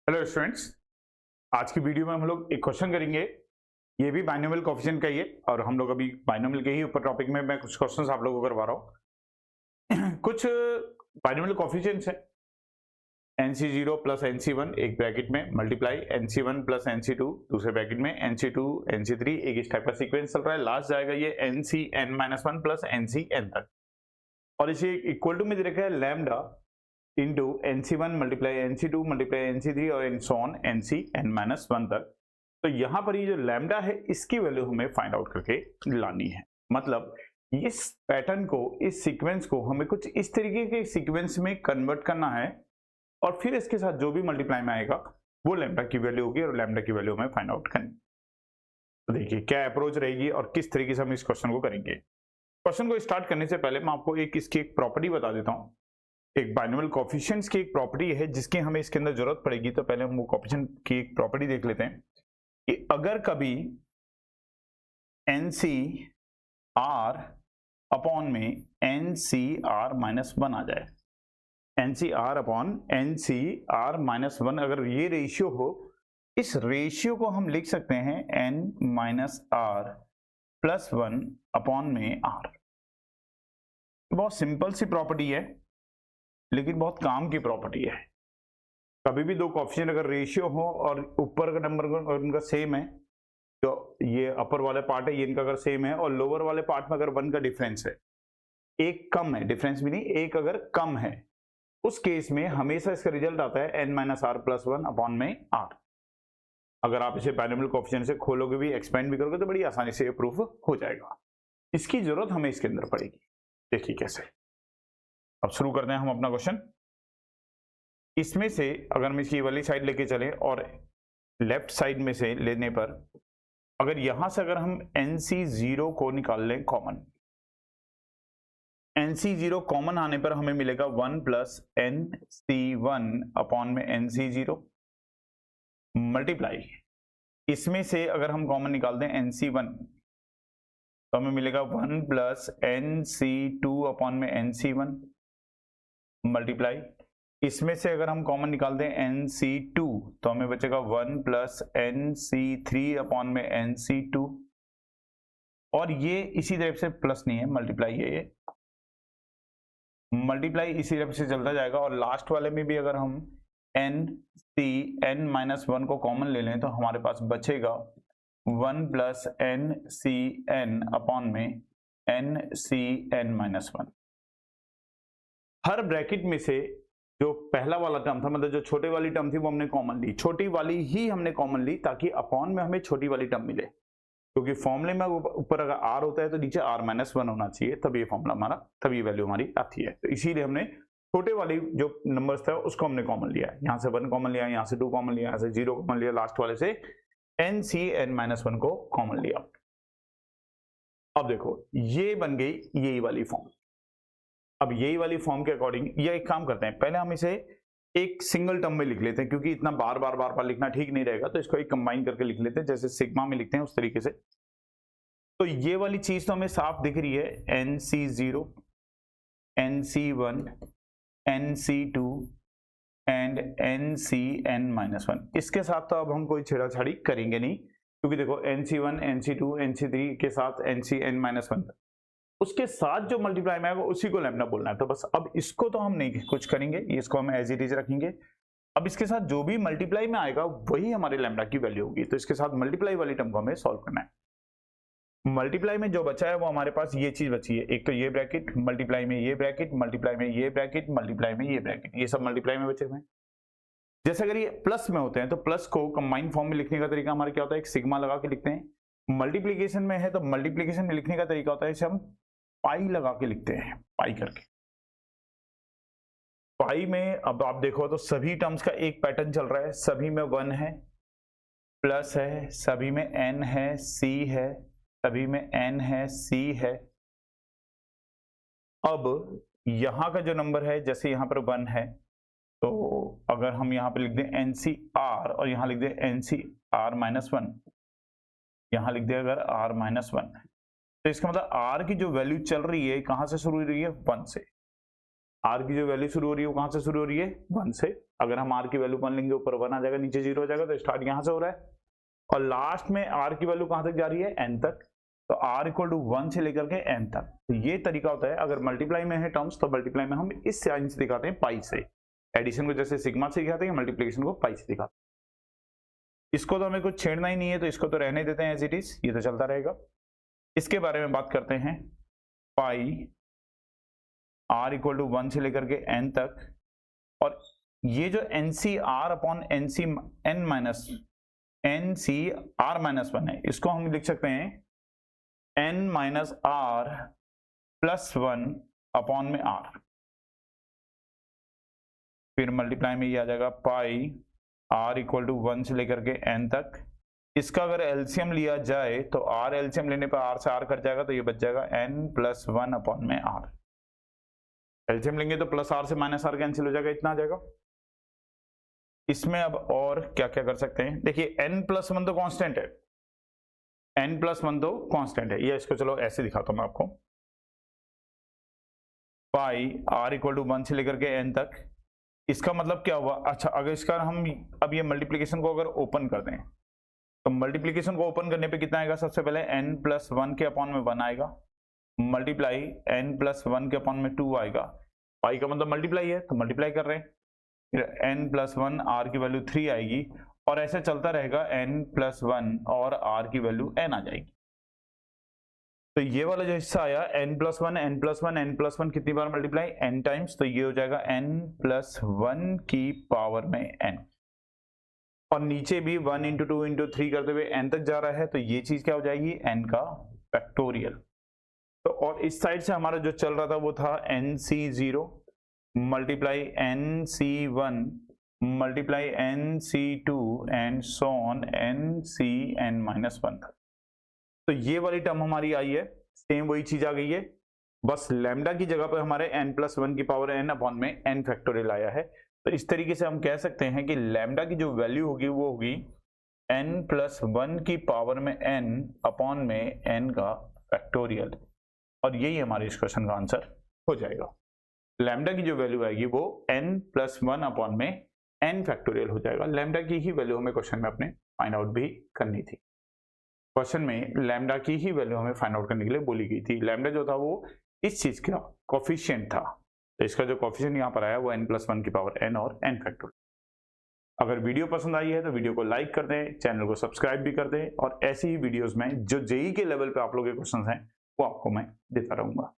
Hello students. आज की video में हम लोग एक क्वेश्चन करेंगे। ये भी बाइनोमियल कोएफिशिएंट का ही है और हम लोग अभी बाइनोमियल के ही ऊपर टॉपिक में मैं कुछ क्वेश्चंस आप लोगों को करवा रहा हूँ। कुछ बाइनोमियल कोएफिशिएंट्स है NC0 प्लस NC1 एक ब्रैकेट में मल्टीप्लाई NC1 प्लस NC2 दूसरे ब्रैकेट में NC2 NC3 एक इस टाइप का सीक्वेंस चल रहा है। लास्ट जाएगा ये NCn-1 प्लस NCn तक और इसे इक्वल टू में दे रखा है lambda into NC1 multiply NC2 multiply NC3 और इन सो ऑन NCn-1 तक। तो यहां पर ये जो लैम्डा है इसकी वैल्यू हमें फाइंड आउट करके लानी है। मतलब इस पैटर्न को, इस सीक्वेंस को हमें कुछ इस तरीके के सीक्वेंस में कन्वर्ट करना है और फिर इसके साथ जो भी मल्टीप्लाई में आएगा वो लैम्डा की वैल्यू होगी और लैम्डा की वैल्यू हमें फाइंड आउट करनी। तो देखिए क्या अप्रोच रहेगी और किस तरीके से हम इस क्वेश्चन को करेंगे। क्वेश्चन को स्टार्ट करने से पहले मैं आपको इसकी एक प्रॉपर्टी बता देता हूँ। एक बाइनोमियल कोएफिशिएंट्स की एक प्रॉपर्टी है जिसकी हमें इसके अंदर जरूरत पड़ेगी। तो पहले हम वो कोएफिशिएंट की एक प्रॉपर्टी देख लेते हैं कि अगर कभी NCR अपॉन में NCR-1 आ जाए, NCR अपॉन NCR-1 अगर ये रेशियो हो, इस रेशियो को हम लिख सकते हैं N-R+1 अपॉन में R। बहुत सिंपल सी प्रॉपर्टी है लेकिन बहुत काम की प्रॉपर्टी है। कभी भी दो कोएफिशिएंट अगर रेशियो हो और ऊपर का नंबर उनका सेम है, तो ये अपर वाला पार्ट है ये इनका अगर सेम है और लोअर वाले पार्ट में अगर 1 का डिफरेंस है, एक कम है, डिफरेंस भी नहीं, एक अगर कम है, उस केस में हमेशा इसका रिजल्ट आता है N-R+1 अपॉन में R। अगर आप इसे बाइनोमियल कोएफिशिएंट से खोलोगे भी, एक्सपेंड भी करोगे तो बड़ी आसानी से ये प्रूफ हो जाएगा। इसकी जरूरत हमें इसके अंदर पड़ेगी। देखिए कैसे। अब शुरू करते हैं हम अपना क्वेश्चन। इसमें से अगर हम इसकी वाली साइड लेके चलें और लेफ्ट साइड में से लेने पर अगर यहां से अगर हम NC0 को निकाल लें कॉमन, NC0 कॉमन आने पर हमें मिलेगा 1 प्लस NC1 अपॉन में NC0 मल्टीप्लाई, इसमें से अगर हम कॉमन निकाल दें NC1 तो हमें मिलेगा 1 प्लस NC2 अपॉन में NC1 मल्टीप्लाई, इसमें से अगर हम कॉमन निकाल दें NC2 तो हमें बचेगा 1 प्लस NC3 अपॉन में NC2 और ये इसी तरह से प्लस नहीं है, मल्टीप्लाई है, ये मल्टीप्लाई इसी तरह से चलता जाएगा और लास्ट वाले में भी अगर हम NCn-1 को कॉमन ले लें तो हमारे पास बचेगा 1 प्लस NCn अपॉन में NCn-1। हर ब्रैकेट में से जो पहला वाला टर्म था, मतलब जो छोटे वाली टर्म थी वो हमने कॉमन ली, छोटी वाली ही हमने कॉमन ली ताकि अपॉन में हमें छोटी वाली टर्म मिले, क्योंकि फॉर्मूले में ऊपर अगर R होता है तो नीचे R-1 होना चाहिए, तब ये फॉर्मूला हमारा, तब ये वैल्यू हमारी आती है। तो इसीलिए हमने छोटे वाली जो नंबर्स था उसको हमने कॉमन लिया, यहाँ से 1 कॉमन लिया, यहाँ से 2 कॉमन लिया, यहाँ से 0 कॉमन लिया, लास्ट वाले से NCn-1 को कॉमन लिया। अब देखो ये बन गई यही वाली फॉर्म। अब यही वाली फॉर्म के अकॉर्डिंग ये एक काम करते हैं, पहले हम इसे एक सिंगल टर्म में लिख लेते हैं क्योंकि इतना बार बार लिखना ठीक नहीं रहेगा, तो इसको एक कंबाइन करके लिख लेते हैं, जैसे सिग्मा में लिखते हैं उस तरीके से। तो ये वाली चीज तो हमें साफ दिख रही है, NC0 NC1 NC2 and NCn-1। इसके साथ तो अब हम कोई छेड़ाछाड़ी करेंगे नहीं क्योंकि देखो NC1 NC2 NC3 के साथ NCn-1, उसके साथ जो मल्टीप्लाई में आएगा उसी को लैम्डा बोलना है। तो बस अब इसको तो हम नहीं कुछ करेंगे, इसको हम एज इट इज रखेंगे। अब इसके साथ जो भी मल्टीप्लाई में आएगा वही हमारे लैम्डा की वैल्यू होगी, तो इसके साथ मल्टीप्लाई वाली टर्म को हमें सॉल्व करना है। मल्टीप्लाई में जो बचा है वो हमारे पास ये चीज बची है, एक तो ये ब्रैकेट, मल्टीप्लाई में ये ब्रैकेट, मल्टीप्लाई में ये ब्रैकेट, मल्टीप्लाई में ये ब्रैकेट, ये सब मल्टीप्लाई में बचे हुए हैं। जैसे अगर ये प्लस में होते हैं तो प्लस को कंबाइन फॉर्म में लिखने का तरीका हमारा क्या होता है, एक सिग्मा लगा के लिखते हैं। मल्टीप्लीकेशन में है तो मल्टीप्लीकेशन में लिखने का तरीका होता है इसे हम पाई लगा के लिखते हैं, पाई करके। पाई में अब आप देखो तो सभी टर्म्स का एक पैटर्न चल रहा है, सभी में 1 है, प्लस है, सभी में n है, c है, सभी में n है, c है। अब यहां का जो नंबर है, जैसे यहां पर 1 है तो अगर हम यहां पे लिख दें NCR और यहां लिख दें NCR-1, यहां लिख दें अगर R-1, तो इसका मतलब R की जो वैल्यू चल रही है कहां से शुरू हो रही है, 1 से। आर की जो वैल्यू शुरू हो रही है वो कहां से शुरू हो रही है, 1 से। अगर हम आर की वैल्यू 1 लेंगे ऊपर 1 आ जाएगा, नीचे 0 हो जाएगा, तो स्टार्ट यहां से हो रहा है और लास्ट में आर की वैल्यू कहां तक जा रही है, n तक। तो r इक्वल टू 1 से लेकर के n तक। तो ये तरीका होता है, अगर मल्टीप्लाई में है टर्म्स तो मल्टीप्लाई में हम इस साइन से दिखाते हैं, पाई से। एडिशन को जैसे सिग्मा से दिखाते हैं, मल्टीप्लिकेशन को पाई से दिखाते हैं। इसको तो हमें कुछ छेड़ना ही नहीं है, तो इसको तो रहने देते हैं एज इट इज, ये तो चलता रहेगा। इसके बारे में बात करते हैं, पाई r इक्वल टू 1 से लेकर के n तक, और ये जो nc r upon nc n minus nc r minus 1 है, इसको हम लिख सकते हैं n minus r plus 1 upon में r। फिर मल्टीप्लाई में ये आ जाएगा पाई r इक्वल टू 1 से लेकर के n तक। इसका अगर एलसीएम लिया जाए तो r एलसीएम लेने पर r से r कट जाएगा, तो ये बच जाएगा n प्लस 1 अपॉन में r। एलसीएम लेंगे तो प्लस r से माइनस r कैंसिल हो जाएगा, इतना आ जाएगा। इसमें अब और क्या क्या कर सकते हैं, देखिए n प्लस 1 तो कांस्टेंट है, n प्लस 1 तो कांस्टेंट है, या इसको चलो ऐसे दिखाता हूं मैं आपको। पाई r इक्वल टू 1 से लेकर के n तक, इसका मतलब क्या हुआ, अच्छा अगर इसका हम अब ये मल्टीप्लिकेशन को अगर ओपन कर दें, तो मल्टीप्लिकेशन को ओपन करने पे कितना आएगा, सबसे पहले n प्लस 1 के अपॉन में 1 आएगा, मल्टीप्लाई n प्लस 1 के अपॉन में 2 आएगा। पाई का मतलब मल्टीप्लाई है, तो मल्टीप्लाई कर रहे हैं, फिर n प्लस 1 r की वैल्यू 3 आएगी, और ऐसे चलता रहेगा n प्लस 1 और r की वैल्यू n आ जाएगी। तो ये वाला जो हिस्सा आया n plus 1 n plus 1 n plus 1 कितनी बार मल्टीप्लाई, n टाइम्स, तो ये हो जाएगा n प्लस 1 की पावर में n, और नीचे भी 1 इंटू 2 इंटू 3 करते हुए n तक जा रहा है, तो ये चीज क्या हो जाएगी, n का फैक्टोरियल। तो और इस साइड से हमारा जो चल रहा था वो था nc0 multiply nc1 multiply nc2 and so on ncn minus 1 तक। तो ये वाली टर्म हमारी आई है, सेम वही चीज आ गई है, बस लैम्डा की जगह पर हमारे n प्लस 1 की पावर n अपॉन में n फैक्टोरियल आया है। तो इस तरीके से हम कह सकते हैं कि लैम्डा की जो वैल्यू होगी वो होगी n प्लस 1 की पावर में n अपॉन में n का फैक्टोरियल, और यही हमारे इस क्वेश्चन का आंसर हो जाएगा। लैम्डा की जो वैल्यू आएगी वो n प्लस 1 अपॉन में n फैक्टोरियल हो जाएगा। लैम्डा की ही वैल्यू हमें क्वेश्चन में अपने फाइंड आउट भी करनी थी। क्वेश्चन में लैम्डा की ही वैल्यू हमें फाइंड आउट करने के लिए बोली गई थी। लैम्डा जो था वो इस चीज का कोफिशिएंट था, तो इसका जो कोफिशिएंट यहाँ पर आया वो n प्लस 1 की पावर n और n फैक्टोरियल। अगर वीडियो पसंद आई है तो वीडियो को लाइक कर दें, चैनल को सब्सक्राइब भी कर दें, और ऐसी ही वीडियोस में जो जेईई के लेवल पे आप लोग के क्वेश्चंस हैं वो आपको मैं देता रहूंगा।